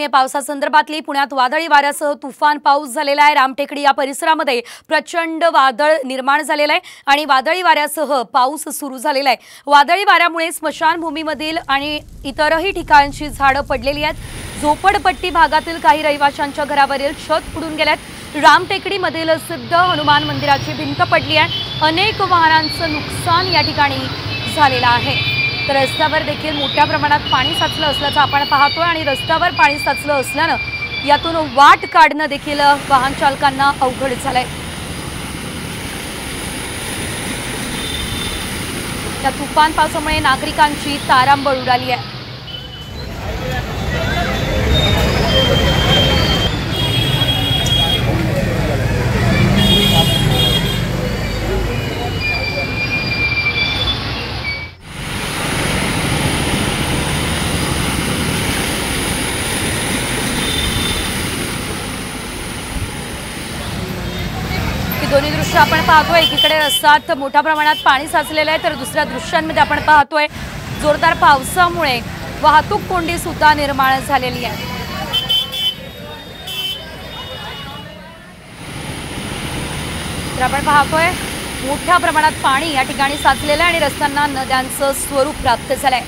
पावसासंदर्भातली पुण्यात वादळी वाऱ्यासह तुफान पाऊस झालेला आहे। रामटेकडी या परिसरामध्ये प्रचंड वादळ निर्माण झालेला आहे आणि वादळी वाऱ्यासह पाऊस सुरू झालेला आहे। वादळी वाऱ्यामुळे स्मशानभूमीमधील आणि इतरही ठिकाणची झाडं पडलेली आहेत। झोपडपट्टी भागातील काही रहिवाशांच्या घरावरील छत उडून गेलेत। रामटेकडीमधील सिद्ध हनुमान मंदिराची भिंत पडली आहे। अनेक वाहनांचं नुकसान या ठिकाणी झालेलं आहे। तर रस्त्यावर देखील मोठ्या प्रमाणात पाणी साचलं असल्याचं आपण पाहतोय आणि रस्त्यावर पाणी साचलं असल्यानं यातून वाट काढणं देखील वाहन चालकांना अवघड झालंय। या तुफान पावसामुळे नागरिकांची तारांबळ उडाली आहे। दोन्ही दृश्य आपण पाहतोय। एकीकडे रस्त्यात मोठ्या प्रमाणात पाणी साचलेलं आहे तर दुसऱ्या दृश्यांमध्ये आपण पाहतोय जोरदार पावसामुळे वाहतूक कोंडी सुद्धा निर्माण झालेली आहे। तर आपण पाहतोय मोठ्या प्रमाणात पाणी या ठिकाणी साचलेलं आहे आणि रस्त्यांना नद्यांचं स्वरूप प्राप्त झालंय।